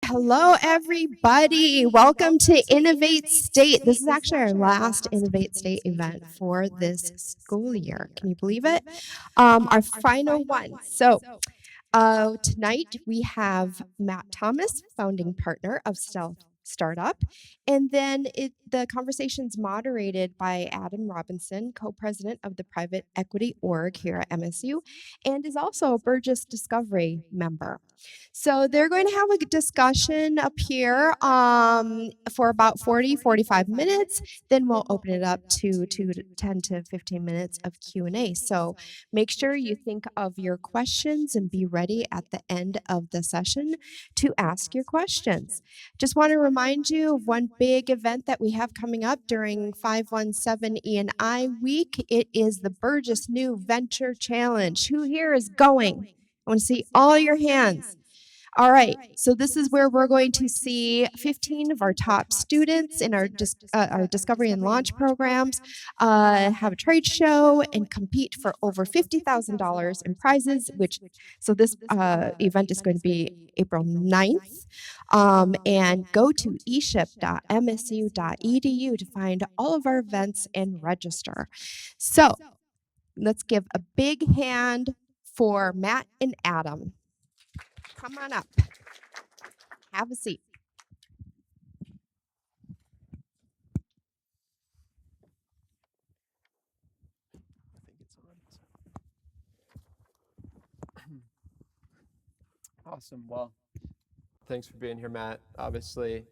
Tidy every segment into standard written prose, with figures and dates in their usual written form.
Hello, everybody. Welcome to Innovate State. This is actually our last Innovate State event for this school year. Can you believe it? Our final one. Tonight we have Matt Thomas, founding partner of Stealth Startup, and then the conversation's moderated by Adam Robinson, co-president of the private equity org here at MSU, and is also a Burgess Discovery member. So they're going to have a discussion up here for about 45 minutes. Then we'll open it up to 10 to 15 minutes of Q&A. So make sure you think of your questions and be ready at the end of the session to ask your questions. Just want to remind you of one big event that we have coming up during 517 E&I week. It is the Burgess New Venture Challenge. Who here is going? I want to see all your hands. All right, so this is where we're going to see 15 of our top students in our Discovery and Launch programs have a trade show and compete for over $50,000 in prizes, so this event is going to be April 9th. And go to eship.msu.edu to find all of our events and register. So let's give a big hand for Matt and Adam. Come on up. Have a seat. Awesome. Well, thanks for being here, Matt. Obviously,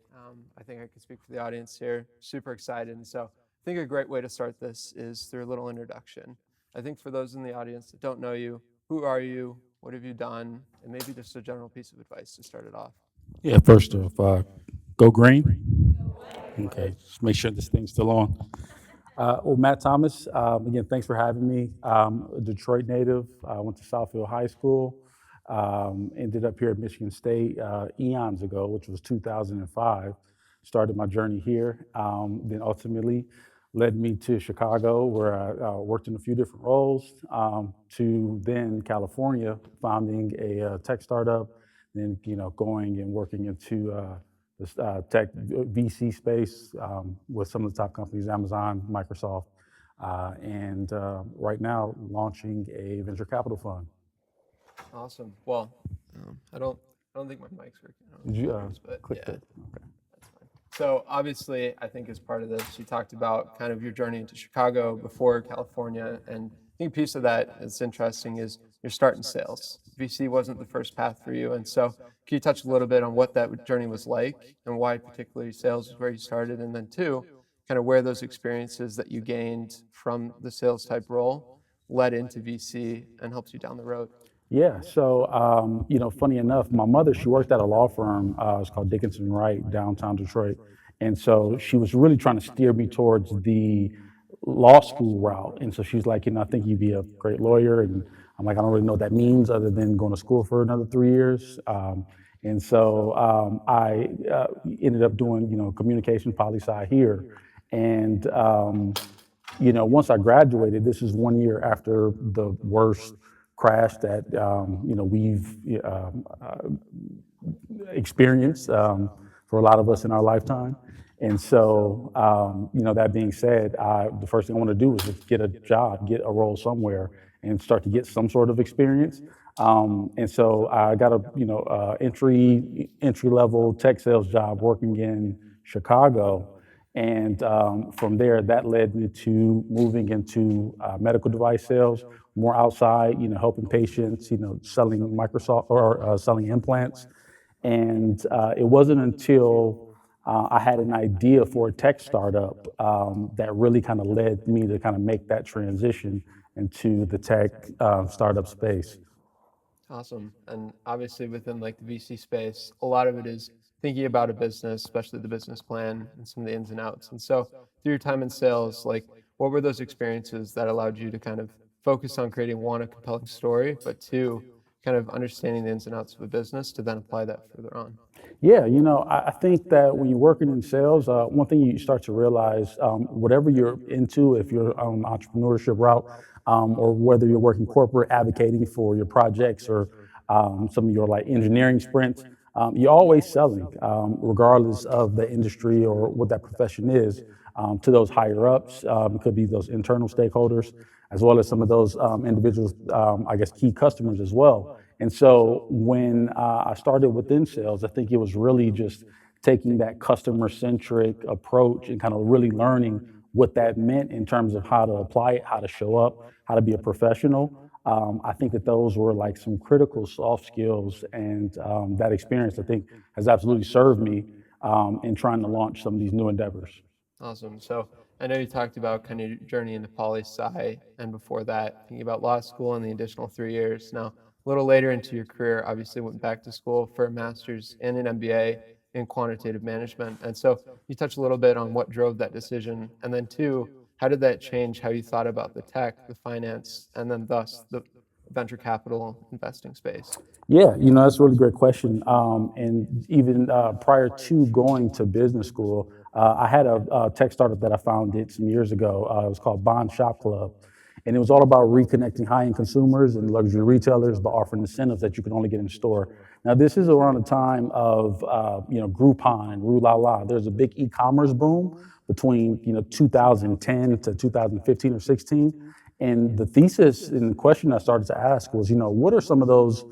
I think I can speak for the audience here. Super excited. And so I think a great way to start this is through a little introduction. I think for those in the audience that don't know you, who are you? What have you done? And maybe just a general piece of advice to start it off. Yeah, first off, go green. Okay, just make sure this thing's still on. Well, Matt Thomas, again, thanks for having me. I'm a Detroit native. I went to Southfield High School, ended up here at Michigan State eons ago, which was 2005. Started my journey here, then ultimately led me to Chicago, where I worked in a few different roles, to then California, founding a tech startup, then going and working into this tech VC space with some of the top companies, Amazon, Microsoft, and right now launching a venture capital fund. Awesome. Well, I don't think my mic's working. Did you click that? Okay. So obviously, I think as part of this, you talked about kind of your journey into Chicago before California, and I think a piece of that that's interesting is your start in sales. VC wasn't the first path for you, and so can you touch a little bit on what that journey was like and why particularly sales is where you started, and then two, kind of where those experiences that you gained from the sales type role led into VC and helped you down the road? Yeah, so, funny enough, my mother, she worked at a law firm, it's called Dickinson Wright, downtown Detroit. And so she was really trying to steer me towards the law school route. And so she's like, I think you'd be a great lawyer. And I'm like, I don't really know what that means other than going to school for another 3 years. And so I ended up doing, communication poli-sci here. And, once I graduated, this is 1 year after the worst crash that we've experienced for a lot of us in our lifetime. And so, that being said, the first thing I want to do is just get a job, get a role somewhere, and start to get some sort of experience. And so I got a entry level tech sales job working in Chicago. And from there, that led me to moving into medical device sales, more outside, helping patients, selling Microsoft or selling implants. And it wasn't until I had an idea for a tech startup that really kind of led me to kind of make that transition into the tech startup space. Awesome. And obviously within like the VC space, a lot of it is thinking about a business, especially the business plan and some of the ins and outs. And so through your time in sales, like what were those experiences that allowed you to kind of focus on creating, one, a compelling story, but two, kind of understanding the ins and outs of a business to then apply that further on? Yeah, I think that when you're working in sales, one thing you start to realize, whatever you're into, if you're on the entrepreneurship route, or whether you're working corporate, advocating for your projects or some of your like engineering sprints, you're always selling, regardless of the industry or what that profession is, to those higher ups. It could be those internal stakeholders, as well as some of those individuals, I guess, key customers as well. And so when I started within sales, I think it was really just taking that customer centric approach and kind of really learning what that meant in terms of how to apply it, how to show up, how to be a professional. I think that those were like some critical soft skills, and that experience I think has absolutely served me in trying to launch some of these new endeavors. Awesome. So I know you talked about kind of your journey into poli sci, and before that, thinking about law school and the additional 3 years. Now, a little later into your career, obviously went back to school for a master's and an MBA in quantitative management. And so you touched a little bit on what drove that decision, and then two, how did that change how you thought about the tech, the finance, and then thus the venture capital investing space? Yeah, that's a really great question. And even prior to going to business school, I had a tech startup that I founded some years ago. It was called Bond Shop Club. And it was all about reconnecting high-end consumers and luxury retailers by offering incentives that you can only get in store. Now, this is around the time of, Groupon and Rue La La. There's a big e-commerce boom between, 2010 to 2015 or 16. And the thesis and the question I started to ask was, what are some of those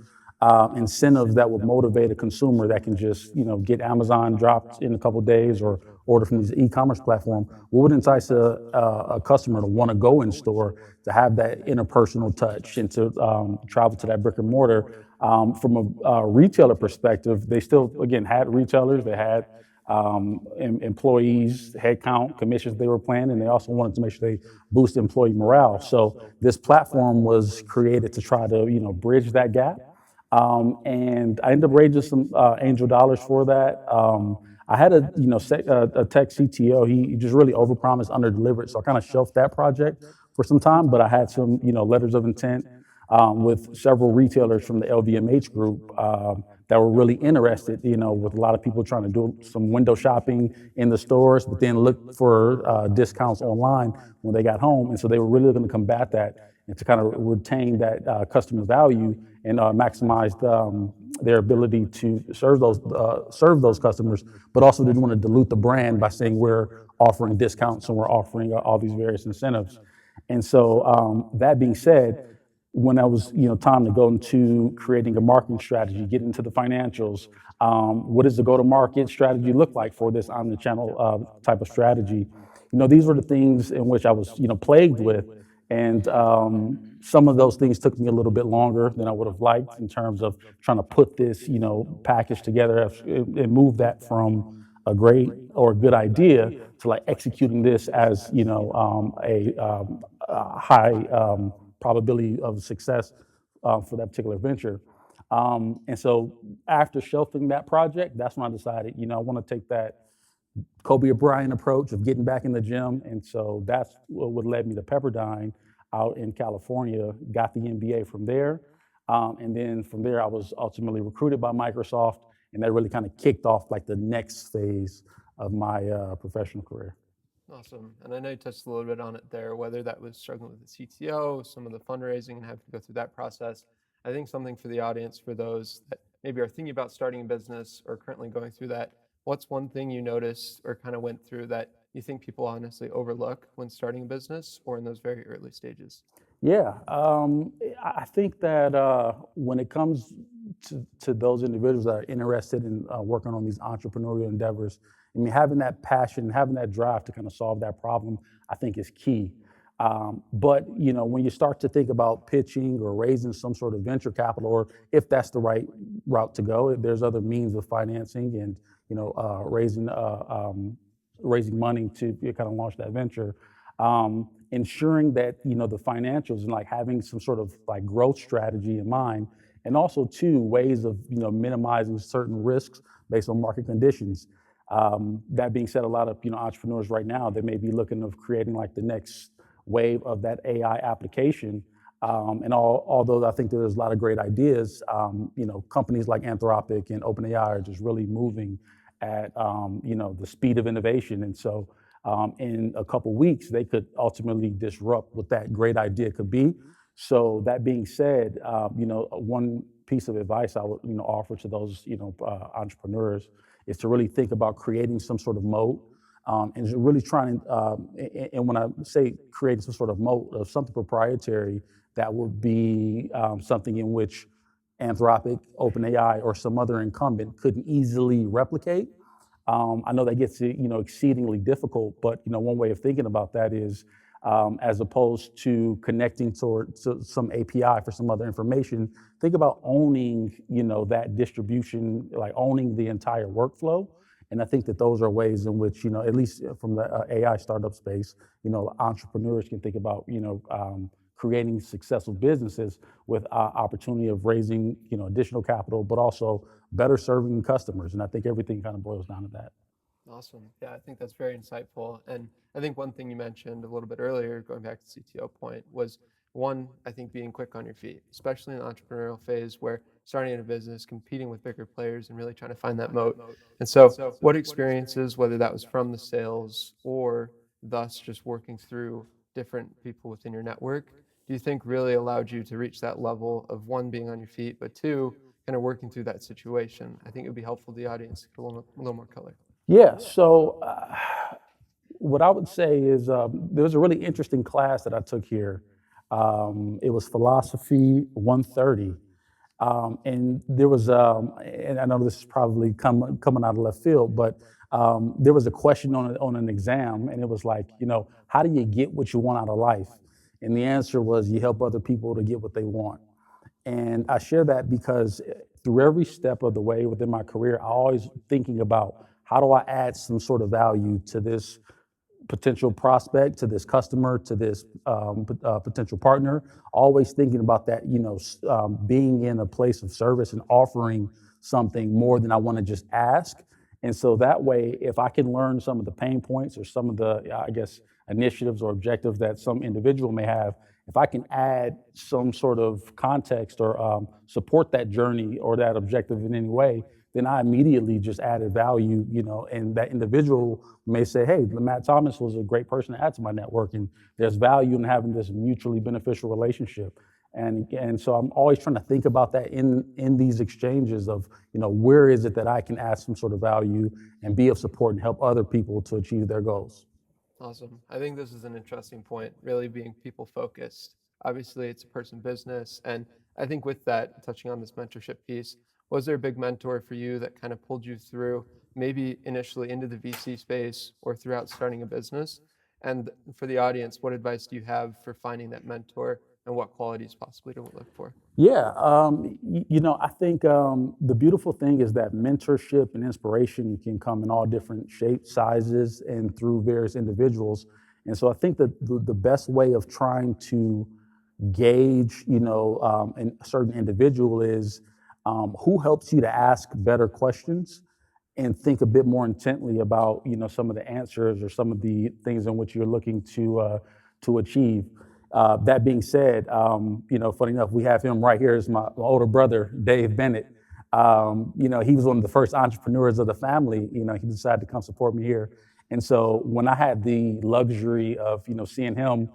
incentives that would motivate a consumer that can just, get Amazon dropped in a couple of days or order from this e-commerce platform? What would entice a customer to want to go in store, to have that interpersonal touch, and to travel to that brick and mortar? From a retailer perspective, they still, again, had retailers, they had employees, headcount, commissions they were paying, and they also wanted to make sure they boost employee morale. So this platform was created to try to, bridge that gap. And I ended up raising some angel dollars for that. I had a tech CTO. He just really overpromised, underdelivered. So I kind of shelved that project for some time. But I had some letters of intent with several retailers from the LVMH group that were really interested. With a lot of people trying to do some window shopping in the stores, but then look for discounts online when they got home. And so they were really going to combat that and to kind of retain that customer value and maximize their ability to serve those customers, but also didn't want to dilute the brand by saying we're offering discounts and we're offering all these various incentives. And so that being said, when I was, time to go into creating a marketing strategy, get into the financials, what does the go-to-market strategy look like for this omni-channel type of strategy? These were the things in which I was, plagued with. And some of those things took me a little bit longer than I would have liked in terms of trying to put this, package together and move that from a great or a good idea to like executing this as, a high probability of success for that particular venture. And so after shelving that project, that's when I decided, I want to take that Kobe Bryant approach of getting back in the gym. And so that's what led me to Pepperdine out in California, got the MBA from there. And then from there, I was ultimately recruited by Microsoft, and that really kind of kicked off like the next phase of my professional career. Awesome. And I know you touched a little bit on it there, whether that was struggling with the CTO, some of the fundraising and having to go through that process. I think something for the audience, for those that maybe are thinking about starting a business or currently going through that, what's one thing you noticed or kind of went through that you think people honestly overlook when starting a business or in those very early stages? Yeah, I think that when it comes to those individuals that are interested in working on these entrepreneurial endeavors, I mean, having that passion, having that drive to kind of solve that problem, I think is key. But when you start to think about pitching or raising some sort of venture capital, or if that's the right route to go, there's other means of financing and raising money to kind of launch that venture. Ensuring that the financials and like having some sort of like growth strategy in mind, and also two ways of minimizing certain risks based on market conditions. That being said, a lot of entrepreneurs right now, they may be looking of creating like the next wave of that AI application. Although I think there's a lot of great ideas, companies like Anthropic and OpenAI are just really moving at the speed of innovation, and so in a couple weeks they could ultimately disrupt what that great idea could be. So that being said, one piece of advice I would offer to those entrepreneurs is to really think about creating some sort of moat, and really trying. And when I say creating some sort of moat of something proprietary, that would be something in which Anthropic, OpenAI, or some other incumbent couldn't easily replicate. I know that gets exceedingly difficult, but one way of thinking about that is, as opposed to connecting to some API for some other information, think about owning that distribution, like owning the entire workflow. And I think that those are ways in which at least from the AI startup space, entrepreneurs can think about creating successful businesses with opportunity of raising additional capital, but also better serving customers. And I think everything kind of boils down to that. Awesome. Yeah, I think that's very insightful. And I think one thing you mentioned a little bit earlier, going back to the CTO point, was one, I think being quick on your feet, especially in the entrepreneurial phase where starting in a business, competing with bigger players and really trying to find that moat. And so what experiences, whether that was from the sales or thus just working through different people within your network, do you think really allowed you to reach that level of one, being on your feet, but two, kind of working through that situation? I think it would be helpful to the audience to get a little more color. Yeah, so what I would say is there was a really interesting class that I took here. It was Philosophy 130. And there was, and I know this is probably coming out of left field, but there was a question on an exam, and it was like, how do you get what you want out of life? And the answer was, you help other people to get what they want. And I share that because through every step of the way within my career, I always thinking about how do I add some sort of value to this potential prospect, to this customer, to this potential partner. Always thinking about that, being in a place of service and offering something more than I want to just ask. And so that way, if I can learn some of the pain points or some of the, I guess, initiatives or objectives that some individual may have, if I can add some sort of context or support that journey or that objective in any way, then I immediately just added value, and that individual may say, hey, Matt Thomas was a great person to add to my network, and there's value in having this mutually beneficial relationship. And so I'm always trying to think about that in these exchanges of, where is it that I can add some sort of value and be of support and help other people to achieve their goals. Awesome. I think this is an interesting point, really being people focused. Obviously, it's a person business. And I think with that, touching on this mentorship piece, was there a big mentor for you that kind of pulled you through, maybe initially into the VC space or throughout starting a business? And for the audience, what advice do you have for finding that mentor and what qualities possibly to look for? Yeah, I think the beautiful thing is that mentorship and inspiration can come in all different shapes, sizes, and through various individuals. And so I think that the best way of trying to gauge, a certain individual is who helps you to ask better questions and think a bit more intently about, some of the answers or some of the things in which you're looking to achieve. That being said, funny enough, we have him right here as my older brother, Dave Bennett. He was one of the first entrepreneurs of the family. He decided to come support me here. And so when I had the luxury of, seeing him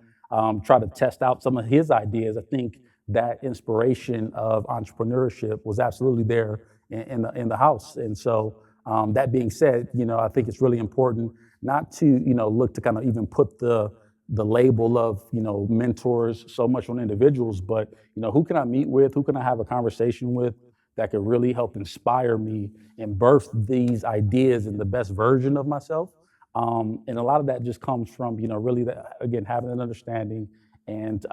try to test out some of his ideas, I think that inspiration of entrepreneurship was absolutely there in the house. And so that being said, I think it's really important not to, look to kind of even put the label of, mentors so much on individuals, but, who can I meet with? Who can I have a conversation with that could really help inspire me and birth these ideas in the best version of myself? And a lot of that just comes from, really, again, having an understanding, and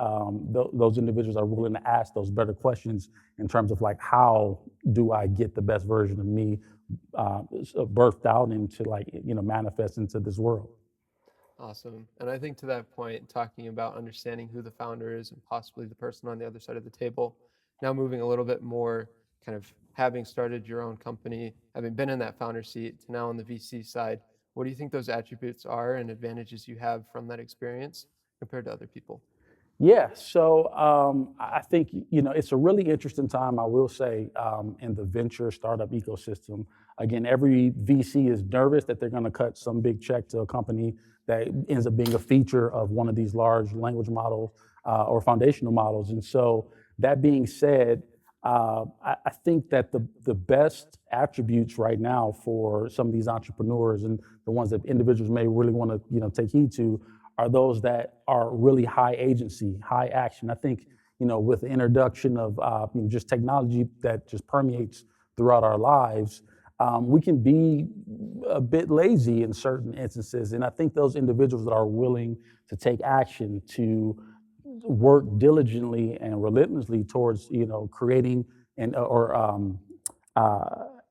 those individuals are willing to ask those better questions in terms of like, how do I get the best version of me birthed out into manifest into this world? Awesome. And I think to that point, talking about understanding who the founder is and possibly the person on the other side of the table, now moving a little bit more kind of having started your own company, having been in that founder seat to now on the VC side, what do you think those attributes are and advantages you have from that experience compared to other people? Yeah, so I think, it's a really interesting time, I will say, in the venture startup ecosystem. Again, every VC is nervous that they're going to cut some big check to a company that ends up being a feature of one of these large language models or foundational models. And so that being said, I think that the best attributes right now for some of these entrepreneurs and the ones that individuals may really want to take heed to are those that are really high agency, high action. I think with the introduction of just technology that just permeates throughout our lives, we can be a bit lazy in certain instances. And I think those individuals that are willing to take action, to work diligently and relentlessly towards creating and or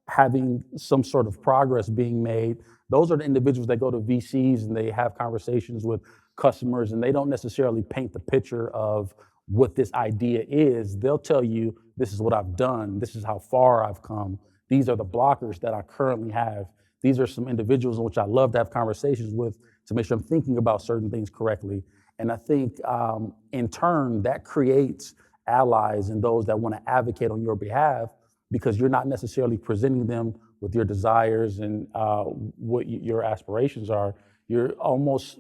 having some sort of progress being made, those are the individuals that go to VCs and they have conversations with customers, and they don't necessarily paint the picture of what this idea is. They'll tell you, this is what I've done, this is how far I've come, these are the blockers that I currently have, these are some individuals in which I love to have conversations with to make sure I'm thinking about certain things correctly. And I think in turn, that creates allies and those that want to advocate on your behalf, because you're not necessarily presenting them with your desires and what your aspirations are. You're almost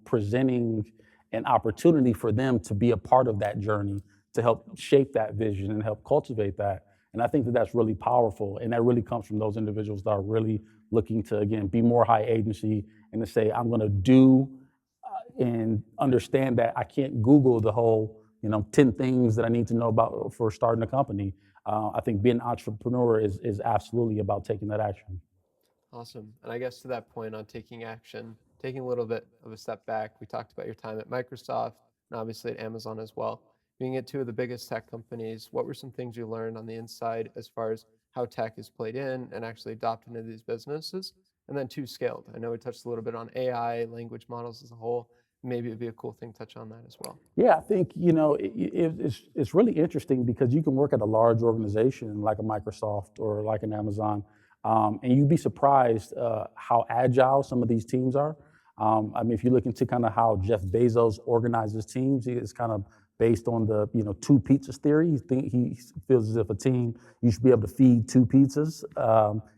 presenting an opportunity for them to be a part of that journey, to help shape that vision and help cultivate that. And I think that that's really powerful. And that really comes from those individuals that are really looking to, again, be more high agency and to say, I'm going to do and understand that I can't Google the whole, 10 things that I need to know about for starting a company. I think being an entrepreneur is absolutely about taking that action. Awesome. And I guess to that point on taking action, taking a little bit of a step back, we talked about your time at Microsoft and obviously at Amazon as well. Being at two of the biggest tech companies, what were some things you learned on the inside as far as how tech is played in and actually adopted into these businesses? And then two, scaled. I know we touched a little bit on AI, language models as a whole. Maybe it'd be a cool thing to touch on that as well. Yeah, I think it's really interesting because you can work at a large organization like a Microsoft or like an Amazon, and you'd be surprised how agile some of these teams are. I mean, if you look into kind of how Jeff Bezos organizes teams, it's kind of based on the two pizzas theory. He feels as if a team, you should be able to feed two pizzas,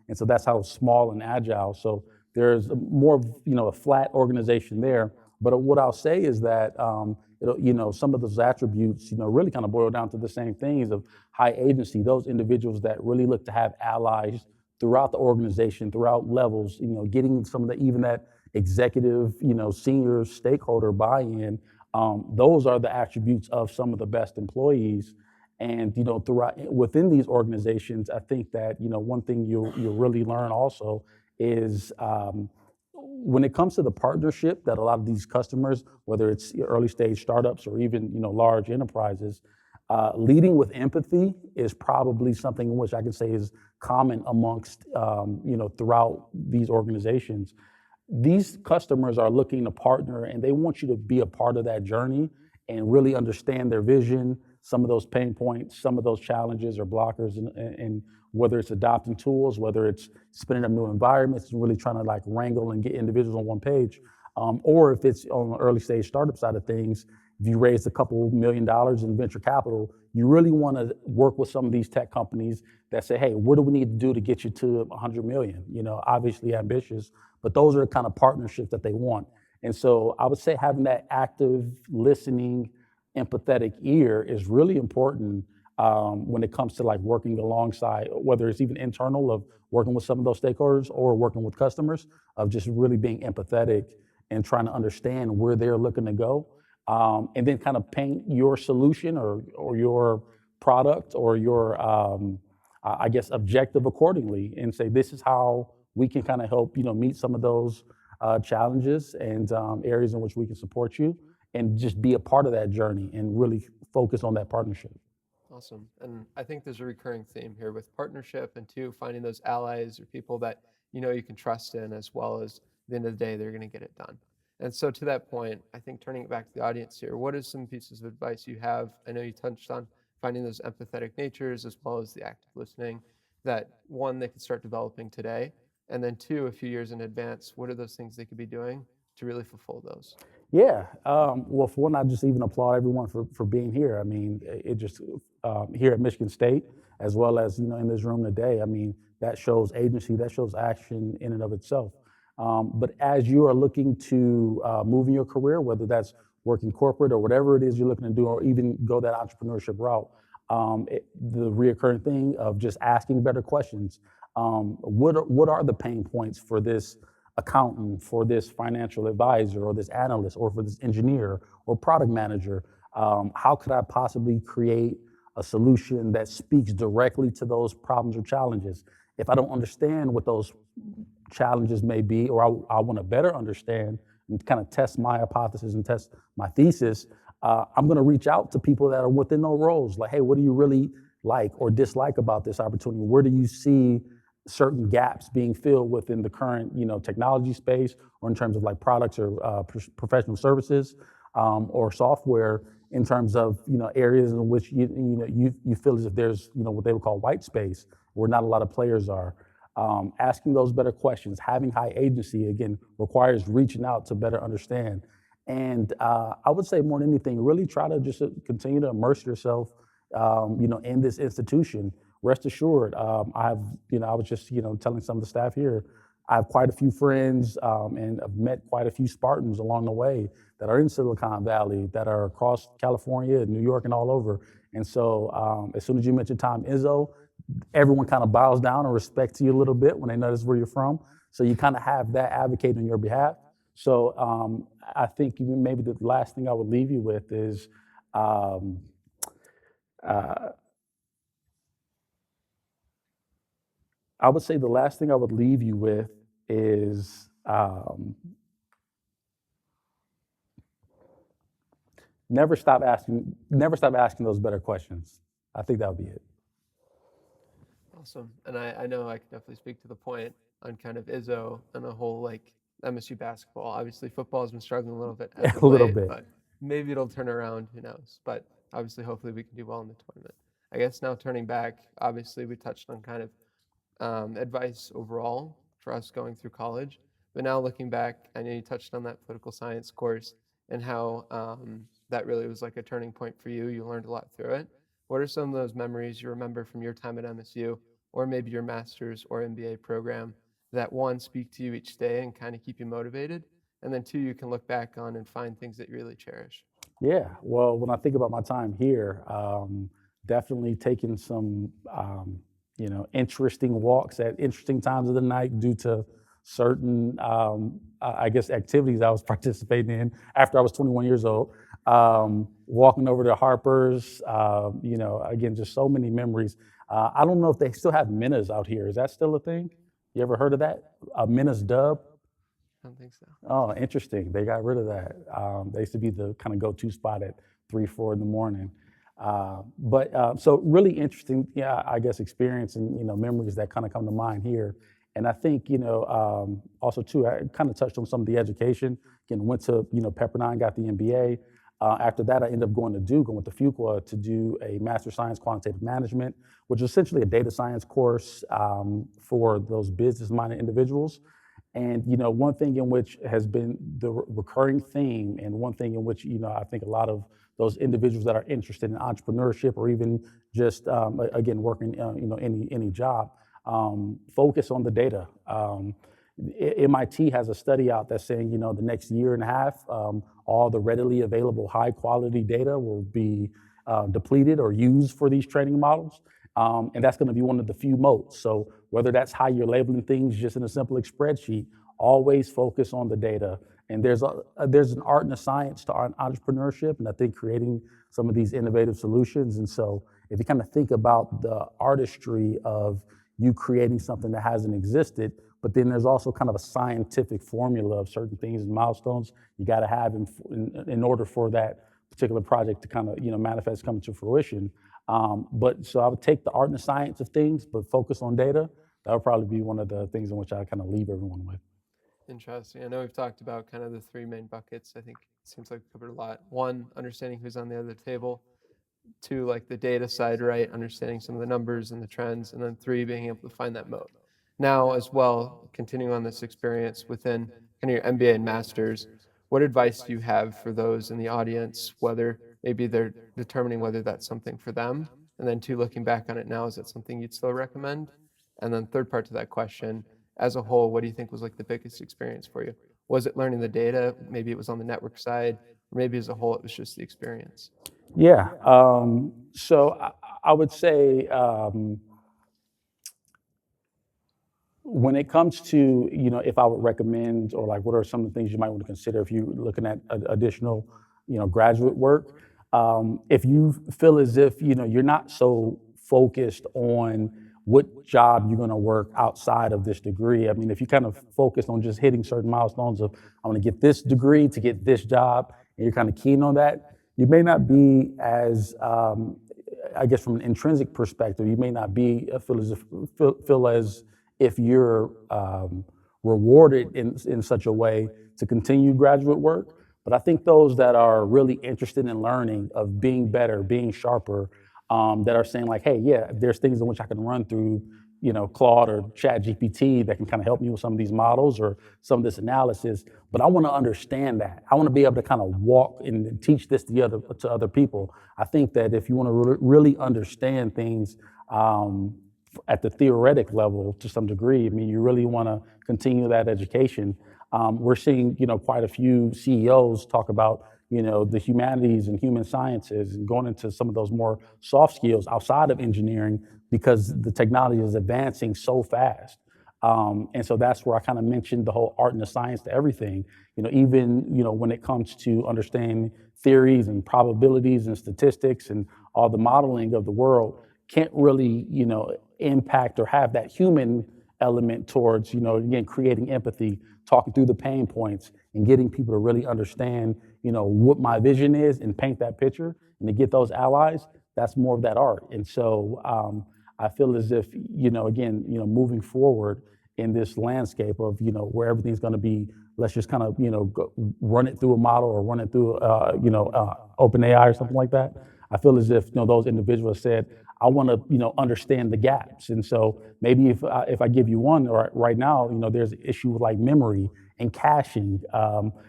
and so that's how small and agile. So there's more of a flat organization there. But what I'll say is that some of those attributes really kind of boil down to the same things of high agency. Those individuals that really look to have allies throughout the organization, throughout levels. Getting some of the even that executive, senior stakeholder buy-in. Those are the attributes of some of the best employees. And throughout within these organizations, I think that one thing you'll really learn also is when it comes to the partnership that a lot of these customers, whether it's early stage startups or even large enterprises, leading with empathy is probably something in which I can say is common amongst throughout these organizations. These customers are looking to partner and they want you to be a part of that journey and really understand their vision, some of those pain points, some of those challenges or blockers, and whether it's adopting tools, whether it's spinning up new environments and really trying to like wrangle and get individuals on one page, or if it's on the early stage startup side of things, if you raised a couple $1 million in venture capital, you really want to work with some of these tech companies that say, hey, what do we need to do to get you to 100 million? Obviously ambitious, but those are the kind of partnerships that they want. And so I would say having that active listening, empathetic ear is really important when it comes to like working alongside, whether it's even internal of working with some of those stakeholders or working with customers, of just really being empathetic and trying to understand where they're looking to go. And then kind of paint your solution or your product or your, I guess, objective accordingly and say, this is how we can kind of help, meet some of those challenges and areas in which we can support you, and just be a part of that journey and really focus on that partnership. Awesome. And I think there's a recurring theme here with partnership and two, finding those allies or people that you can trust in, as well as at the end of the day, they're going to get it done. And so to that point, I think turning it back to the audience here, what are some pieces of advice you have? I know you touched on finding those empathetic natures as well as the active listening, that one, they could start developing today. And then two, a few years in advance, what are those things they could be doing to really fulfill those? Yeah. Well, for one, I just even applaud everyone for being here. I mean, it just here at Michigan State, as well as in this room today. I mean, that shows agency, that shows action in and of itself. But as you are looking to move in your career, whether that's working corporate or whatever it is you're looking to do, or even go that entrepreneurship route, The reoccurring thing of just asking better questions. What are the pain points for this accountant, for this financial advisor, or this analyst, or for this engineer or product manager? How could I possibly create a solution that speaks directly to those problems or challenges? If I don't understand what those challenges may be, or I want to better understand and kind of test my hypothesis and test my thesis, I'm going to reach out to people that are within those roles. Like, hey, what do you really like or dislike about this opportunity? Where do you see certain gaps being filled within the current, technology space, or in terms of like products or professional services, or software, in terms of areas in which you feel as if there's what they would call white space, where not a lot of players are. Asking those better questions, having high agency, again, requires reaching out to better understand. And I would say more than anything, really try to just continue to immerse yourself, in this institution. Rest assured, I was just, telling some of the staff here, I have quite a few friends, and I've met quite a few Spartans along the way that are in Silicon Valley, that are across California, New York, and all over. And so as soon as you mention Tom Izzo, everyone kind of bows down and respects you a little bit when they notice where you're from. So you kind of have that advocate on your behalf. So I think maybe the last thing I would leave you with is, I would say the last thing I would leave you with is never stop asking those better questions. I think that would be it. Awesome. And I know I can definitely speak to the point on kind of Izzo and the whole like MSU basketball. Obviously, football has been struggling a little bit as of A little late, bit. but maybe it'll turn around. Who knows? But obviously, hopefully, we can do well in the tournament. I guess now turning back, obviously, we touched on kind of advice overall for us going through college. But now looking back, I know you touched on that political science course and how that really was like a turning point for you. You learned a lot through it. What are some of those memories you remember from your time at MSU, or maybe your master's or MBA program, that one, speak to you each day and kind of keep you motivated, and then two, you can look back on and find things that you really cherish? Yeah, well, when I think about my time here, definitely taking some, interesting walks at interesting times of the night due to certain, I guess, activities I was participating in after I was 21 years old. Walking over to Harper's, again, just so many memories. I don't know if they still have Minnas out here. Is that still a thing? You ever heard of that? A Minnas dub? I don't think so. Oh, interesting. They got rid of that. They used to be the kind of go-to spot at 3, 4 in the morning. So really interesting, I guess, experience and, memories that kind of come to mind here. And I think, also too, I kind of touched on some of the education. Again, went to, Pepperdine, got the MBA. After that, I ended up going to Fuqua to do a Master of Science Quantitative Management, which is essentially a data science course for those business-minded individuals. And, one thing in which has been the recurring theme, and one thing in which, I think a lot of those individuals that are interested in entrepreneurship, or even just, again, working, any job, focus on the data. MIT has a study out that's saying, the next year and a half, all the readily available high quality data will be depleted or used for these training models. And that's going to be one of the few moats. So whether that's how you're labeling things just in a simple spreadsheet, always focus on the data. And there's an art and a science to entrepreneurship, and I think creating some of these innovative solutions. And so if you kind of think about the artistry of you creating something that hasn't existed, but then there's also kind of a scientific formula of certain things and milestones you got to have in order for that particular project to kind of manifest, come to fruition. But so I would take the art and the science of things, but focus on data. That would probably be one of the things in which I kind of leave everyone with. Interesting. I know we've talked about kind of the three main buckets. I think it seems like we covered a lot. One, understanding who's on the other table. Two, like the data side, right? Understanding some of the numbers and the trends. And then three, being able to find that moat. Now, as well, continuing on this experience within kind of your MBA and master's, what advice do you have for those in the audience, whether maybe they're determining whether that's something for them? And then two, looking back on it now, is it something you'd still recommend? And then third part to that question, as a whole, what do you think was like the biggest experience for you? Was it learning the data? Maybe it was on the network side, or maybe as a whole, it was just the experience. Yeah. So I would say when it comes to, if I would recommend, or like what are some of the things you might want to consider if you're looking at additional, graduate work. If you feel as if, you're not so focused on what job you're going to work outside of this degree. I mean, if you kind of focused on just hitting certain milestones of, I want to get this degree to get this job, and you're kind of keen on that, you may not be as, I guess, from an intrinsic perspective, you may not be feel as if you're rewarded in such a way to continue graduate work. But I think those that are really interested in learning, of being better, being sharper, that are saying like, hey, yeah, there's things in which I can run through, Claude or Chat GPT that can kind of help me with some of these models or some of this analysis. But I want to understand that. I want to be able to kind of walk and teach this to other people. I think that if you want to really understand things at the theoretic level to some degree, I mean, you really want to continue that education. We're seeing, quite a few CEOs talk about, the humanities and human sciences and going into some of those more soft skills outside of engineering because the technology is advancing so fast. And so that's where I kind of mentioned the whole art and the science to everything. Even, when it comes to understanding theories and probabilities and statistics and all the modeling of the world, can't really, impact or have that human element towards, again, creating empathy, talking through the pain points and getting people to really understand, what my vision is and paint that picture and to get those allies. That's more of that art. And so I feel as if, again, moving forward in this landscape of, where everything's going to be, let's just kind of, run it through a model or run it through, OpenAI or something like that. I feel as if, those individuals said, I want to, understand the gaps. And so maybe if I give you one, or right now, there's an issue with like memory and caching.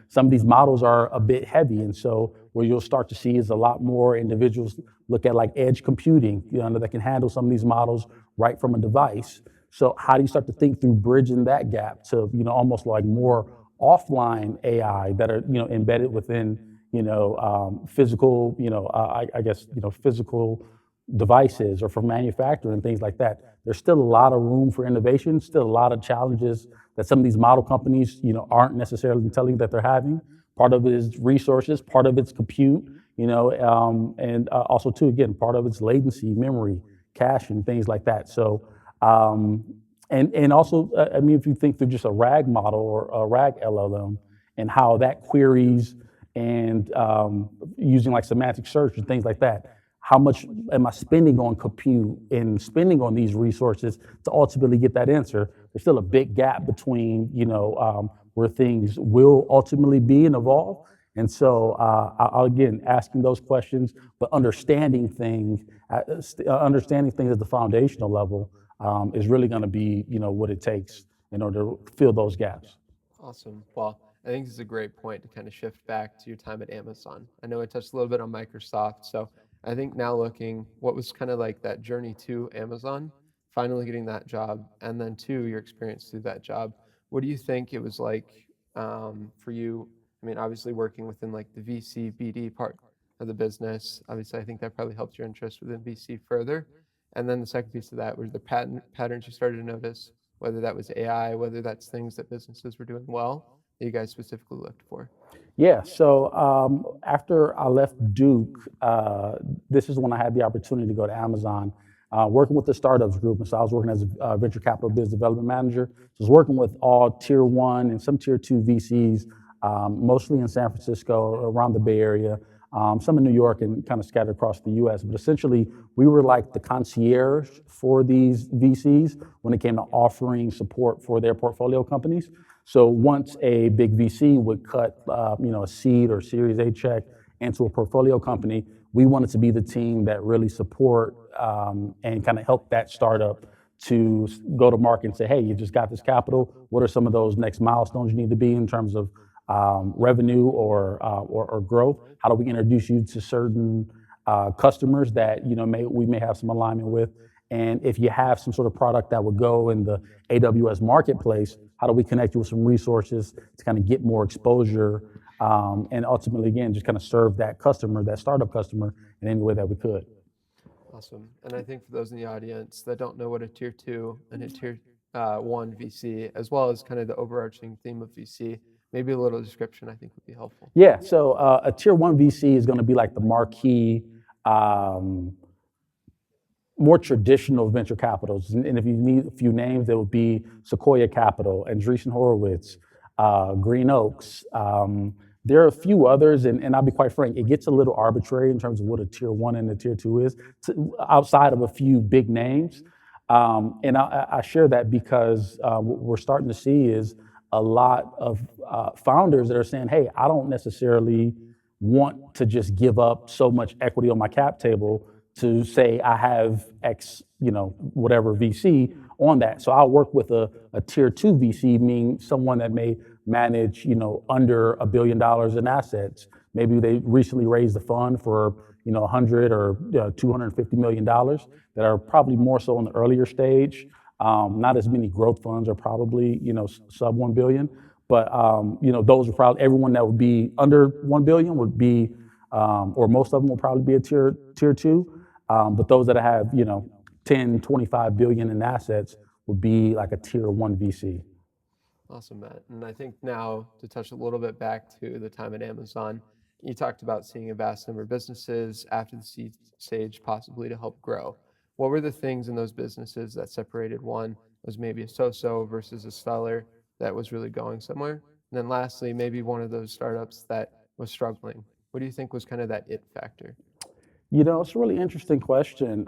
Some of these models are a bit heavy. And so what you'll start to see is a lot more individuals look at like edge computing, that can handle some of these models right from a device. So how do you start to think through bridging that gap to, almost like more offline AI that are, embedded within, physical, I guess, physical devices or for manufacturing and things like that. There's still a lot of room for innovation, still a lot of challenges that some of these model companies, aren't necessarily telling you that they're having. Part of it is resources, part of it's compute, and also too, again, part of it's latency, memory, cache, and things like that. So, and also, I mean, if you think through just a RAG model or a RAG LLM and how that queries and using like semantic search and things like that, how much am I spending on compute and spending on these resources to ultimately get that answer? There's still a big gap between, where things will ultimately be and evolve. And so, again, asking those questions, but understanding things at the foundational level is really going to be, what it takes in order to fill those gaps. Awesome. Well, I think this is a great point to kind of shift back to your time at Amazon. I know I touched a little bit on Microsoft, so I think now looking, what was kind of like that journey to Amazon, finally getting that job, and then two, your experience through that job. What do you think it was like for you? I mean, obviously working within like the VC BD part of the business. Obviously, I think that probably helped your interest within VC further. And then the second piece of that were the patterns you started to notice, whether that was AI, whether that's things that businesses were doing well that you guys specifically looked for. Yeah, so after I left Duke, this is when I had the opportunity to go to Amazon, working with the startups group. And so I was working as a venture capital business development manager. So I was working with all tier one and some tier two VCs, mostly in San Francisco, around the Bay Area, some in New York and kind of scattered across the US. But essentially, we were like the concierge for these VCs when it came to offering support for their portfolio companies. So once a big VC would cut, a seed or Series A check into a portfolio company, we wanted to be the team that really support and kind of help that startup to go to market and say, hey, you just got this capital. What are some of those next milestones you need to be in terms of revenue or growth? How do we introduce you to certain customers that we may have some alignment with? And if you have some sort of product that would go in the AWS marketplace, how do we connect you with some resources to kind of get more exposure and ultimately, again, just kind of serve that customer, that startup customer in any way that we could? Awesome. And I think for those in the audience that don't know what a tier two and a tier 1 VC, as well as kind of the overarching theme of VC, maybe a little description I think would be helpful. Yeah, so a tier one VC is going to be like the marquee, more traditional venture capitals. And if you need a few names, there would be Sequoia Capital, Andreessen Horowitz, Green Oaks. There are a few others, and I'll be quite frank, it gets a little arbitrary in terms of what a tier one and a tier two is, outside of a few big names. And I share that because what we're starting to see is a lot of founders that are saying, hey, I don't necessarily want to just give up so much equity on my cap table to say I have X, whatever VC on that. So I'll work with a tier two VC, meaning someone that may manage, under $1 billion in assets. Maybe they recently raised a fund for, 100 or $250 million that are probably more so in the earlier stage. Not as many growth funds are probably, sub 1 billion, but, those are probably, everyone that would be under 1 billion would be, or most of them will probably be a tier two. But those that have, 10, 25 billion in assets would be like a tier one VC. Awesome, Matt. And I think now to touch a little bit back to the time at Amazon, you talked about seeing a vast number of businesses after the seed stage possibly to help grow. What were the things in those businesses that separated one was maybe a so-so versus a stellar that was really going somewhere? And then lastly, maybe one of those startups that was struggling. What do you think was kind of that it factor? It's a really interesting question.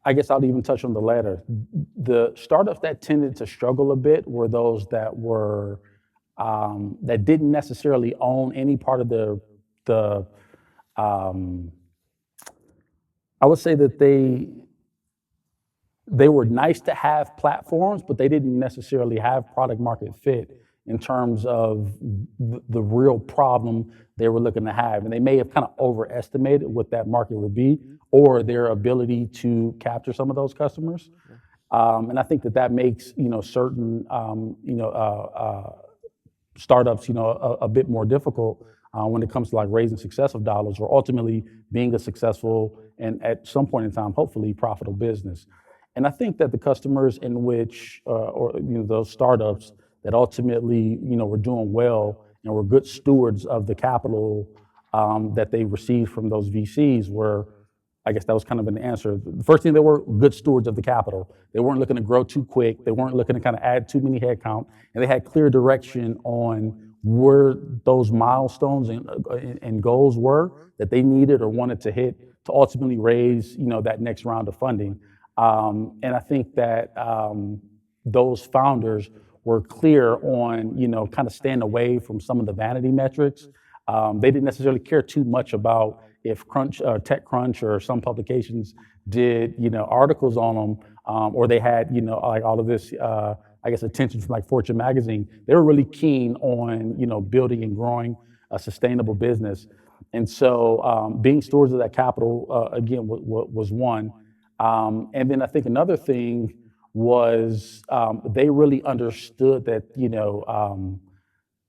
I guess I'll even touch on the latter. The startups that tended to struggle a bit were those that were that didn't necessarily own any part of the I would say that they were nice to have platforms, but they didn't necessarily have product market fit in terms of the real problem they were looking to have. And they may have kind of overestimated what that market would be or their ability to capture some of those customers. And I think that makes, certain, startups, a bit more difficult when it comes to like raising successive dollars or ultimately being a successful and at some point in time, hopefully profitable business. And I think that the customers in which, those startups that ultimately, were doing well and were good stewards of the capital that they received from those VCs were, I guess that was kind of an answer. The first thing, they were good stewards of the capital. They weren't looking to grow too quick. They weren't looking to kind of add too many headcount, and they had clear direction on where those milestones and goals were that they needed or wanted to hit to ultimately raise, that next round of funding. And I think that those founders were clear on, kind of staying away from some of the vanity metrics. They didn't necessarily care too much about if TechCrunch or some publications did, articles on them, or they had, like all of this, I guess, attention from like Fortune magazine. They were really keen on, building and growing a sustainable business. And so being stewards of that capital, again, was one. And then I think another thing was they really understood that,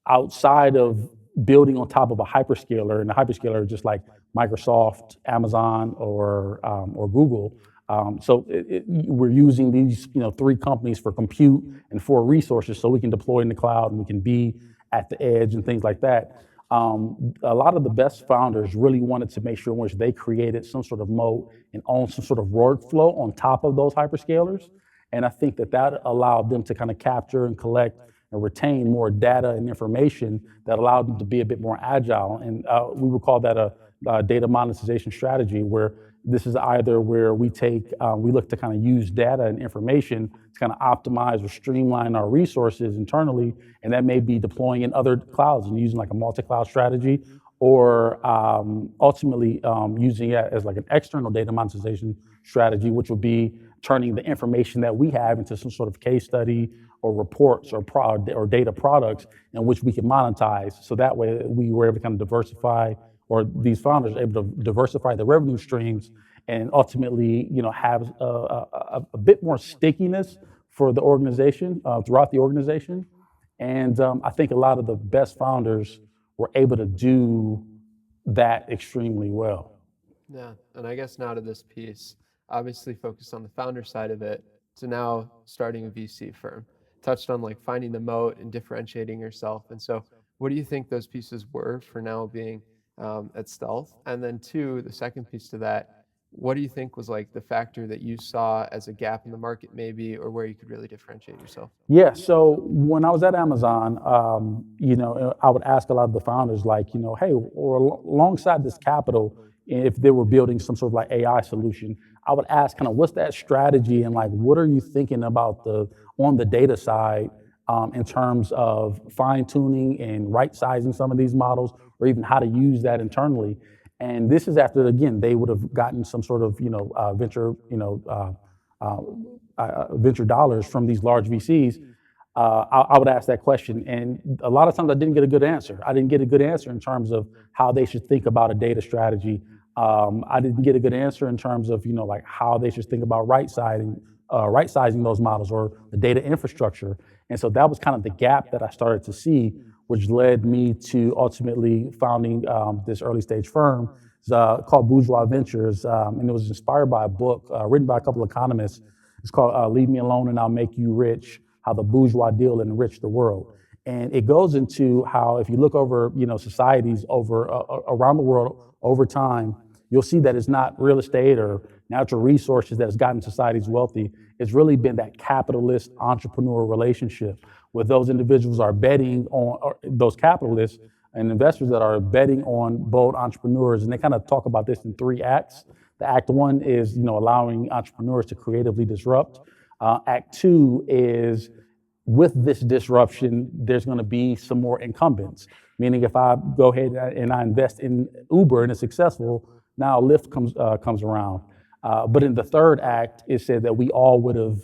outside of building on top of a hyperscaler, and the hyperscaler just like Microsoft, Amazon, or Google. So we're using these, 3 companies for compute and for resources, so we can deploy in the cloud and we can be at the edge and things like that. A lot of the best founders really wanted to make sure in which they created some sort of moat and own some sort of workflow on top of those hyperscalers. And I think that allowed them to kind of capture and collect and retain more data and information that allowed them to be a bit more agile. And we would call that a data monetization strategy, where this is either where we look to kind of use data and information to kind of optimize or streamline our resources internally, and that may be deploying in other clouds and using like a multi-cloud strategy, or ultimately using it as like an external data monetization strategy, which would be turning the information that we have into some sort of case study or reports or data products in which we can monetize. So that way we were able to kind of diversify, or these founders are able to diversify the revenue streams and ultimately, have a bit more stickiness for the organization, throughout the organization. And I think a lot of the best founders were able to do that extremely well. Yeah, and I guess now to this piece, obviously focused on the founder side of it, to now starting a VC firm. Touched on like finding the moat and differentiating yourself. And so, what do you think those pieces were for now being at Stealth? And then two, the second piece to that, what do you think was like the factor that you saw as a gap in the market, maybe, or where you could really differentiate yourself? Yeah, so when I was at Amazon, I would ask a lot of the founders, like, hey, or alongside this capital, if they were building some sort of like AI solution, I would ask kind of what's that strategy and like what are you thinking about on the data side in terms of fine tuning and right sizing some of these models, or even how to use that internally. And this is after again they would have gotten some sort of venture dollars from these large VCs. I would ask that question, and a lot of times I didn't get a good answer. I didn't get a good answer in terms of how they should think about a data strategy. I didn't get a good answer in terms of like how they should think about right sizing those models or the data infrastructure. And so that was kind of the gap that I started to see, which led me to ultimately founding this early stage firm called Bourgeois Ventures, and it was inspired by a book written by a couple of economists. It's called "Leave Me Alone and I'll Make You Rich: How the Bourgeois Deal and Enrich the World." And it goes into how, if you look over, societies over around the world over time, you'll see that it's not real estate or natural resources that has gotten societies wealthy. It's really been that capitalist entrepreneur relationship where those individuals are betting on, or those capitalists and investors that are betting on bold entrepreneurs. And they kind of talk about this in three acts. The act one is, allowing entrepreneurs to creatively disrupt. Act two is, with this disruption, there's going to be some more incumbents. Meaning, if I go ahead and I invest in Uber and it's successful, now Lyft comes around. But in the third act, it said that we all would have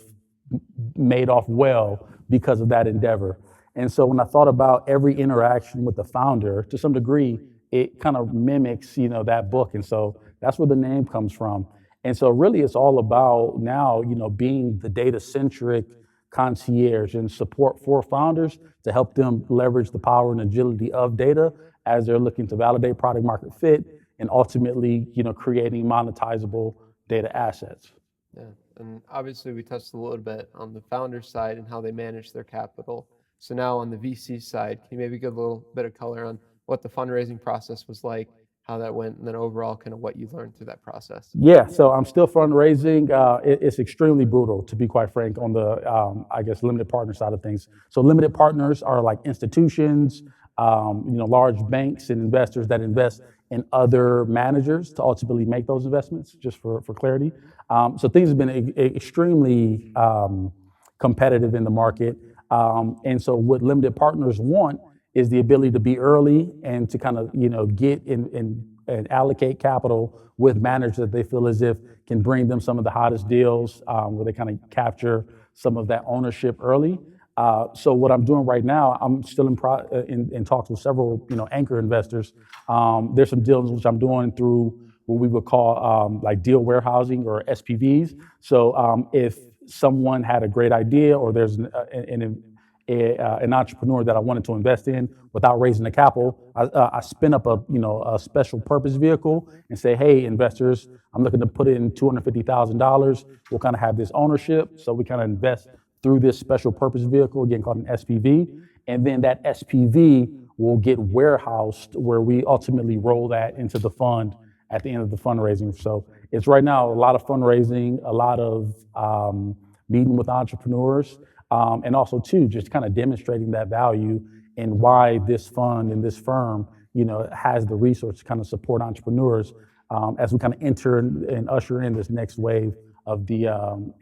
made off well because of that endeavor. And so when I thought about every interaction with the founder, to some degree, it kind of mimics, that book. And so that's where the name comes from. And so really it's all about now, being the data-centric concierge and support for founders to help them leverage the power and agility of data as they're looking to validate product market fit and ultimately, creating monetizable data assets. Yeah, and obviously we touched a little bit on the founder side and how they manage their capital. So now on the VC side, can you maybe give a little bit of color on what the fundraising process was like, how that went, and then overall kind of what you learned through that process? Yeah, so I'm still fundraising. It's extremely brutal, to be quite frank, on the, limited partner side of things. So limited partners are like institutions, large banks and investors that invest in other managers to ultimately make those investments, just for clarity. So things have been extremely competitive in the market. And so what limited partners want is the ability to be early and to kind of, get in and allocate capital with managers that they feel as if can bring them some of the hottest deals, where they kind of capture some of that ownership early. So what I'm doing right now, I'm still in talks with several, anchor investors. There's some deals which I'm doing through what we would call like deal warehousing, or SPVs. So if someone had a great idea, or there's an entrepreneur that I wanted to invest in without raising the capital, I spin up a special purpose vehicle and say, hey, investors, I'm looking to put in $250,000. We'll kind of have this ownership. So we kind of invest through this special purpose vehicle, again called an SPV. And then that SPV will get warehoused, where we ultimately roll that into the fund at the end of the fundraising. So it's right now a lot of fundraising, a lot of meeting with entrepreneurs, and also too, just kind of demonstrating that value and why this fund and this firm, has the resource to kind of support entrepreneurs as we kind of enter and usher in this next wave of the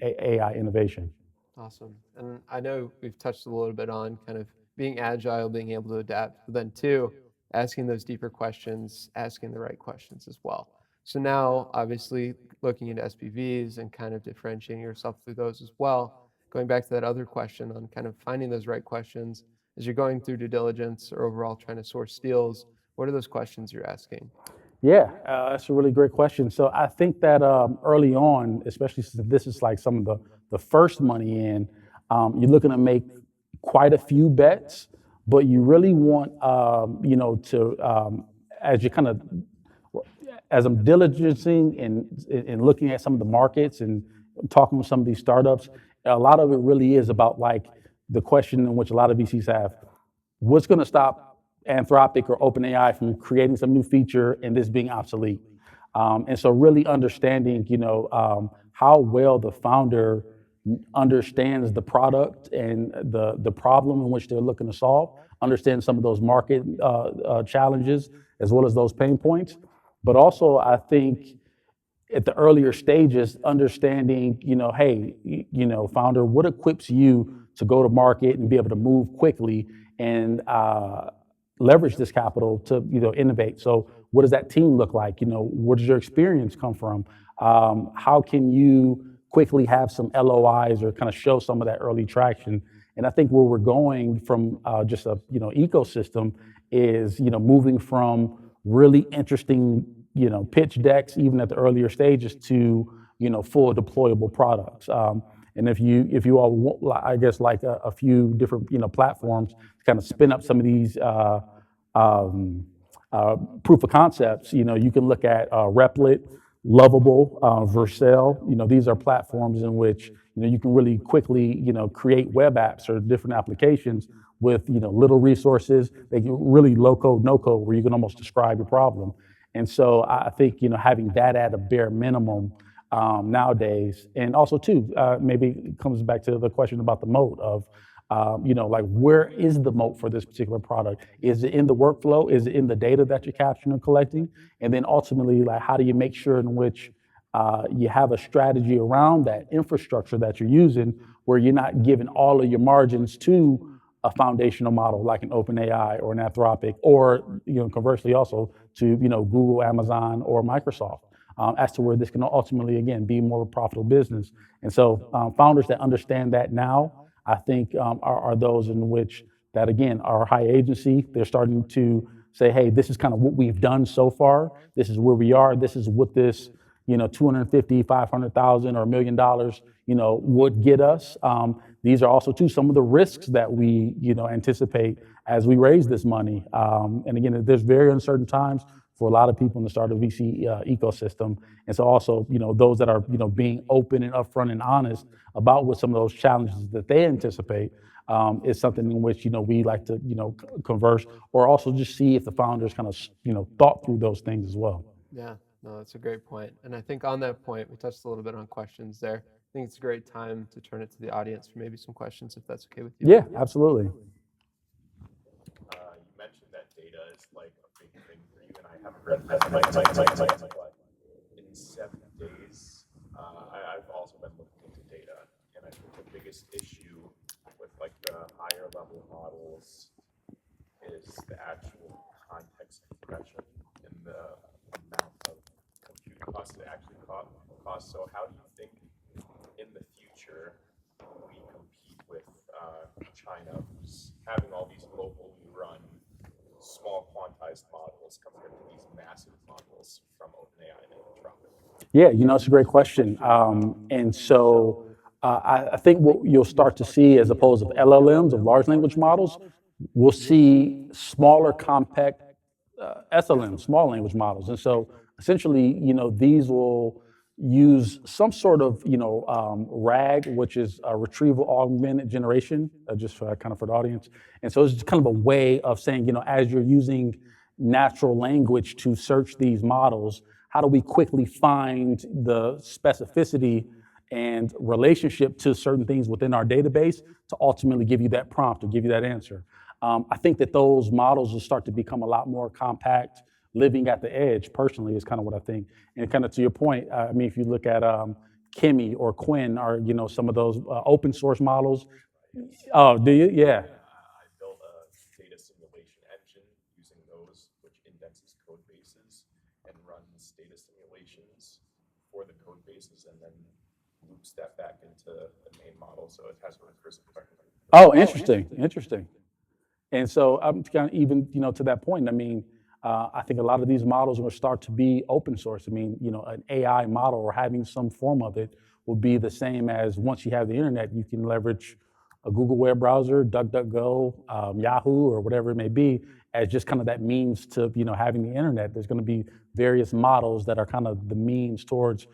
AI innovation. Awesome. And I know we've touched a little bit on kind of being agile, being able to adapt, but then two, asking those deeper questions, asking the right questions as well. So now, obviously, looking into SPVs and kind of differentiating yourself through those as well, going back to that other question on kind of finding those right questions as you're going through due diligence or overall trying to source deals, what are those questions you're asking? Yeah, that's a really great question. So I think that early on, especially since this is like some of the first money in, you're looking to make quite a few bets, but you really want, as I'm diligencing and looking at some of the markets and talking with some of these startups, a lot of it really is about like the question in which a lot of VCs have: what's going to stop Anthropic or OpenAI from creating some new feature and this being obsolete? And so really understanding, how well the founder understands the product and the problem in which they're looking to solve, understand some of those market challenges as well as those pain points. But also, I think at the earlier stages, understanding, hey, founder, what equips you to go to market and be able to move quickly and leverage this capital to, innovate? So what does that team look like? Where does your experience come from? How can you quickly have some LOIs or kind of show some of that early traction? And I think where we're going from just a, ecosystem is, moving from really interesting, pitch decks, even at the earlier stages, to, full deployable products. And if you all want, I guess, like a few different, platforms to kind of spin up some of these proof of concepts, you can look at Replit, Lovable, Vercel. These are platforms in which, you can really quickly, create web apps or different applications with, little resources. They can really low code, no code, where you can almost describe your problem. And so I think, having that at a bare minimum nowadays, and also too, maybe it comes back to the question about the moat of, like, where is the moat for this particular product? Is it in the workflow? Is it in the data that you're capturing and collecting? And then ultimately, like, how do you make sure in which you have a strategy around that infrastructure that you're using, where you're not giving all of your margins to a foundational model like an OpenAI or an Anthropic, or conversely also to Google, Amazon, or Microsoft, as to where this can ultimately again be more profitable business. And so founders that understand that now, I think are those in which that again are high agency. They're starting to say, hey, this is kind of what we've done so far. This is where we are. This is what this 250, 500,000 or $1 million, would get us. These are also too some of the risks that we, anticipate as we raise this money. And again, there's very uncertain times for a lot of people in the startup VC ecosystem. And so also, those that are, being open and upfront and honest about what some of those challenges that they anticipate is something in which, we like to, converse, or also just see if the founders kind of, thought through those things as well. Yeah, no, that's a great point. And I think on that point, we touched a little bit on questions there. I think it's a great time to turn it to the audience for maybe some questions, if that's okay with you. Yeah, absolutely. You mentioned that data is like a big thing for you, and I haven't read that. But in 7 days, I've also been looking into data, and I think the biggest issue with like the higher level models is the actual context compression and the amount of compute costs it actually costs. So how do you think in the future we compete with China, who's having all these locally run small quantized models compared to these massive models from OpenAI and Anthropic? Yeah, it's a great question. And so I think what you'll start to see, as opposed to LLMs, of large language models, we'll see smaller, compact SLMs, small language models. And so essentially, these will use some sort of, RAG, which is a retrieval augmented generation, just for kind of for the audience. And so it's kind of a way of saying, as you're using natural language to search these models, how do we quickly find the specificity and relationship to certain things within our database to ultimately give you that prompt or give you that answer? I think that those models will start to become a lot more compact, living at the edge, personally, is kind of what I think. And kind of to your point, I mean, if you look at Kimi or Quinn, or, some of those open source models. Oh, do you? Yeah. I built a data simulation engine using those, which indexes code bases and runs data simulations for the code bases, and then loops that back into the main model, so it has a recursive effect. Oh, interesting. And so I'm kind of even, to that point, I mean, I think a lot of these models will start to be open source. I mean, an AI model or having some form of it will be the same as once you have the internet, you can leverage a Google web browser, DuckDuckGo, Yahoo, or whatever it may be, as just kind of that means to, having the internet. There's going to be various models that are kind of the means towards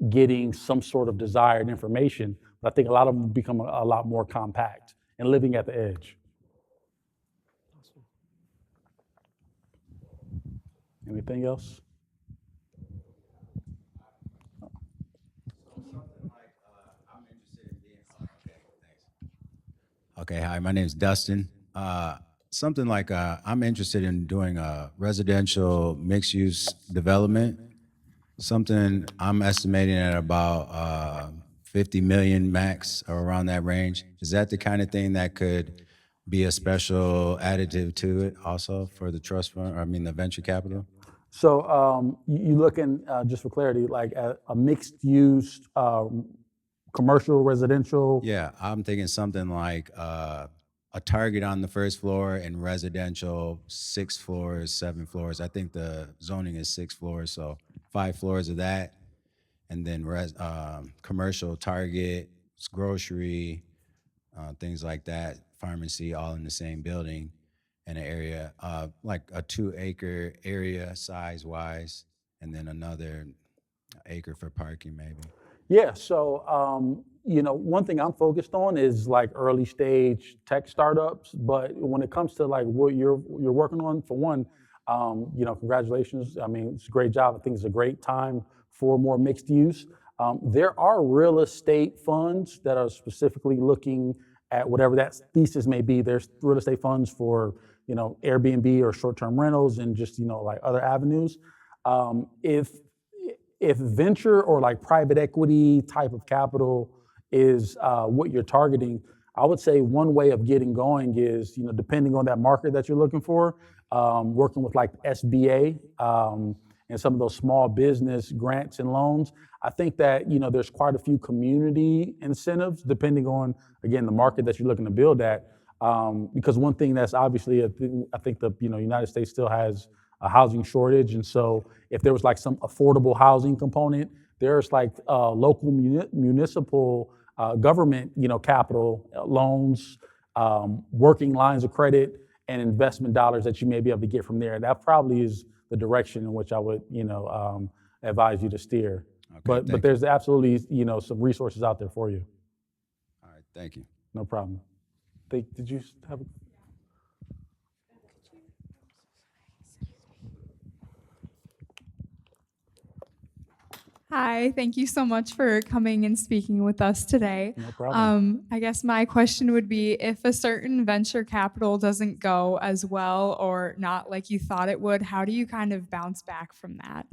getting some sort of desired information. But I think a lot of them become a lot more compact and living at the edge. Anything else? Okay, hi, my name is Dustin. Something like I'm interested in doing a residential mixed-use development. Something I'm estimating at about 50 million max or around that range. Is that the kind of thing that could be a special additive to it also for the trust fund, or I mean the venture capital? So you looking, just for clarity, like a mixed-use commercial, residential? Yeah, I'm thinking something like a Target on the first floor and residential 6 floors, 7 floors. I think the zoning is 6 floors, so 5 floors of that, and then commercial, Target, grocery, things like that, pharmacy, all in the same building, in an area like a 2-acre area size-wise, and then another acre for parking maybe. Yeah, so one thing I'm focused on is like early stage tech startups. But when it comes to like what you're working on, for one, congratulations. I mean, it's a great job. I think it's a great time for more mixed use. There are real estate funds that are specifically looking at whatever that thesis may be. There's real estate funds for Airbnb or short-term rentals and just like other avenues. If venture or like private equity type of capital is what you're targeting, I would say one way of getting going is, depending on that market that you're looking for, working with like SBA and some of those small business grants and loans. I think that, there's quite a few community incentives depending on, again, the market that you're looking to build at. Because one thing that's obviously, I think the United States still has a housing shortage. And so if there was like some affordable housing component, there's like local municipal government, capital loans, working lines of credit, and investment dollars that you may be able to get from there. That probably is the direction in which I would, advise you to steer. Okay, But there's absolutely, some resources out there for you. All right, thank you. No problem. Did you have a... Hi, thank you so much for coming and speaking with us today. No problem. I guess my question would be, if a certain venture capital doesn't go as well or not like you thought it would, how do you kind of bounce back from that?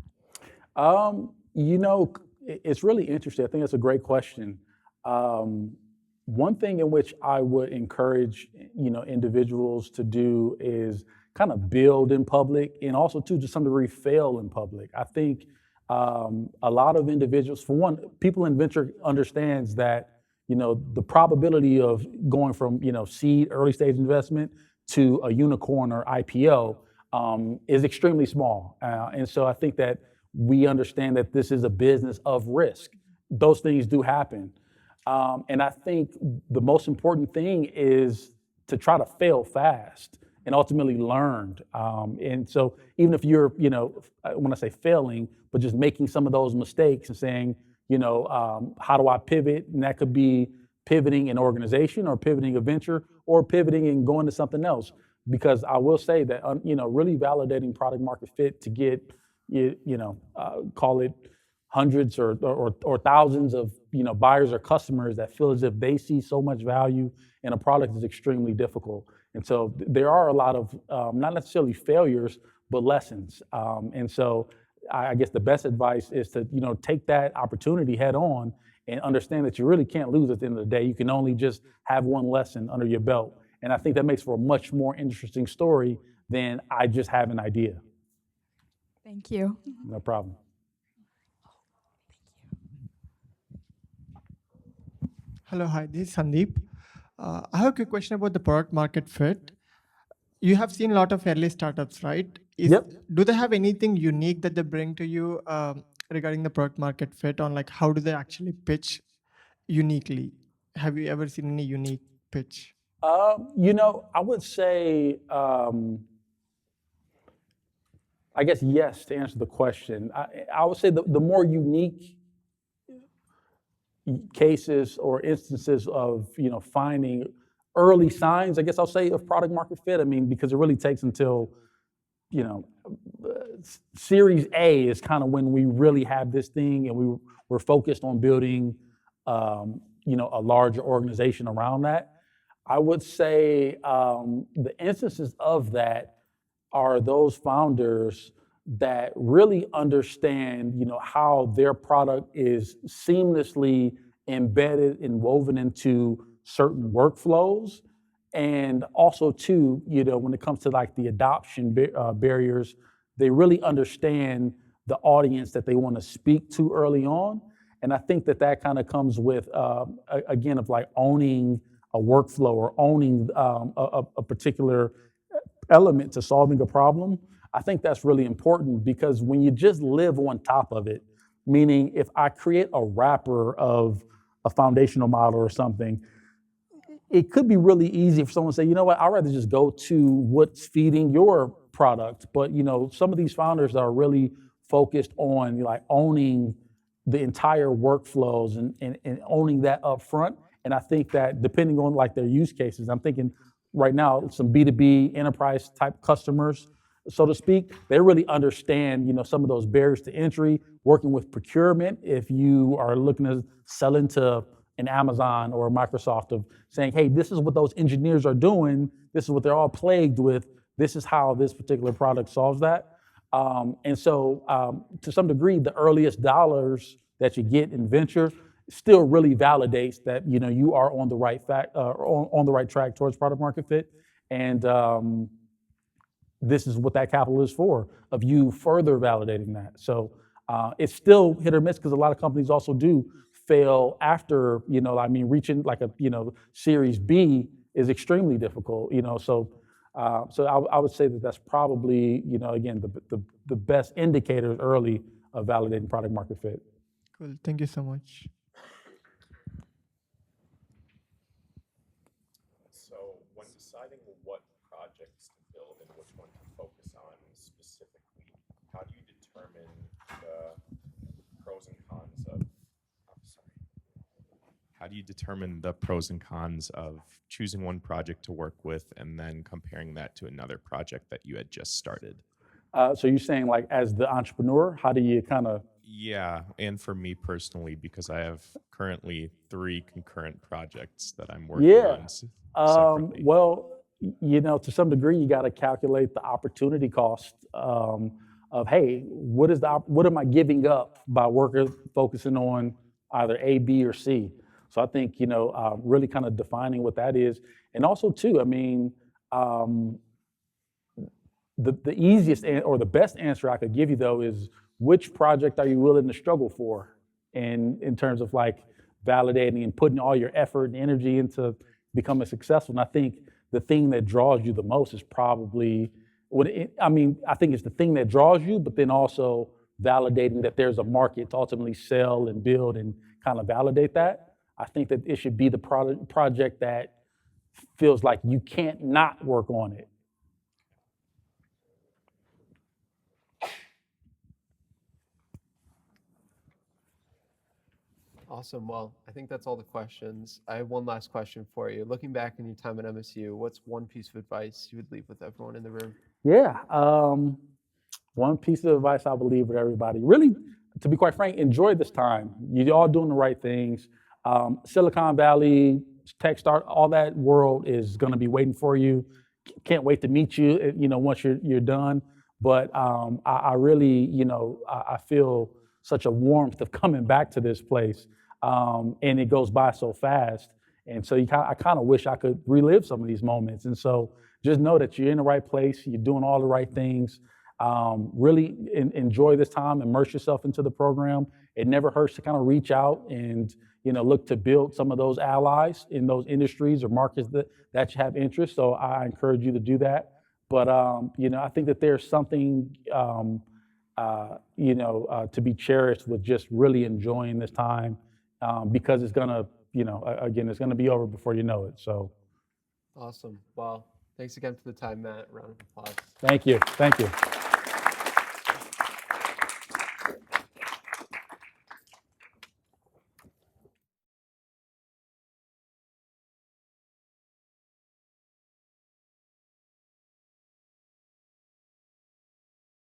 It's really interesting. I think that's a great question. One thing in which I would encourage, individuals to do is kind of build in public, and also too, to some degree, fail in public. I think a lot of individuals, for one, people in venture understands that, the probability of going from, seed, early stage investment to a unicorn or IPO is extremely small. And so I think that we understand that this is a business of risk. Those things do happen. And I think the most important thing is to try to fail fast and ultimately learned. And so even if you're, when I say failing, but just making some of those mistakes and saying, how do I pivot? And that could be pivoting an organization or pivoting a venture or pivoting and going to something else. Because I will say that, really validating product market fit to get, call it hundreds or thousands of, buyers or customers that feel as if they see so much value in a product is extremely difficult. And so there are a lot of, not necessarily failures, but lessons. And so I guess the best advice is to, take that opportunity head on and understand that you really can't lose at the end of the day. You can only just have one lesson under your belt. And I think that makes for a much more interesting story than I just have an idea. Thank you. No problem. Hello, hi, this is Sandeep. I have a quick question about the product market fit. You have seen a lot of early startups, right? Yep. Do they have anything unique that they bring to you regarding the product market fit on like how do they actually pitch uniquely? Have you ever seen any unique pitch? I would say, I guess yes to answer the question. I would say the more unique cases or instances of finding early signs, I guess I'll say, of product market fit. I mean, because it really takes until Series A is kind of when we really have this thing, and we're focused on building a larger organization around that. I would say the instances of that are those founders that really understand, how their product is seamlessly embedded and woven into certain workflows. And also too, when it comes to like the adoption barriers, they really understand the audience that they want to speak to early on. And I think that kind of comes with, again, of like owning a workflow or owning a particular element to solving a problem. I think that's really important, because when you just live on top of it, meaning if I create a wrapper of a foundational model or something, it could be really easy for someone to say, you know what, I'd rather just go to what's feeding your product. But some of these founders are really focused on like owning the entire workflows and owning that up front. And I think that depending on like their use cases, I'm thinking right now some B2B enterprise type customers, so to speak, they really understand some of those barriers to entry, working with procurement. If you are looking to sell into an Amazon or a Microsoft, of saying, hey, this is what those engineers are doing, this is what they're all plagued with, this is how this particular product solves that. And so to some degree, the earliest dollars that you get in venture still really validates that you are on the right on the right track towards product market fit. And this is what that capital is for, of you further validating that. So it's still hit or miss, because a lot of companies also do fail after, reaching like a, Series B is extremely difficult, So I would say that that's probably, again, the best indicators early of validating product market fit. Cool. Thank you so much. So when deciding what projects to build and which one to focus on specifically, how do you determine the pros and cons of, how do you determine the pros and cons of choosing one project to work with and then comparing that to another project that you had just started? So you're saying, like, as the entrepreneur, how do you kind of? Yeah, and for me personally, because I have currently 3 concurrent projects that I'm working on separately. Well, to some degree, you got to calculate the opportunity cost of, hey, what am I giving up by focusing on either A, B, or C? So I think, really kind of defining what that is. And also too, I mean, the easiest or the best answer I could give you though is, which project are you willing to struggle for? And in terms of like validating and putting all your effort and energy into becoming successful. And I think the thing that draws you the most is probably, I think it's the thing that draws you, but then also validating that there's a market to ultimately sell and build and kind of validate that. I think that it should be the project that feels like you can't not work on it. Awesome. Well, I think that's all the questions. I have one last question for you. Looking back on your time at MSU, what's one piece of advice you would leave with everyone in the room? Yeah. One piece of advice I would leave with everybody, really, to be quite frank, enjoy this time. You're all doing the right things. Silicon Valley, tech start, all that world is going to be waiting for you. Can't wait to meet you, once you're done. But I really, I feel such a warmth of coming back to this place. And it goes by so fast. And so I kind of wish I could relive some of these moments. And so just know that you're in the right place. You're doing all the right things. Really enjoy this time, immerse yourself into the program. It never hurts to kind of reach out and, look to build some of those allies in those industries or markets that you have interest. So I encourage you to do that. But, I think that there's something, to be cherished with just really enjoying this time, because it's going to, again, it's going to be over before you know it. So Awesome. Well, thanks again for the time, Matt. Round of applause. thank you.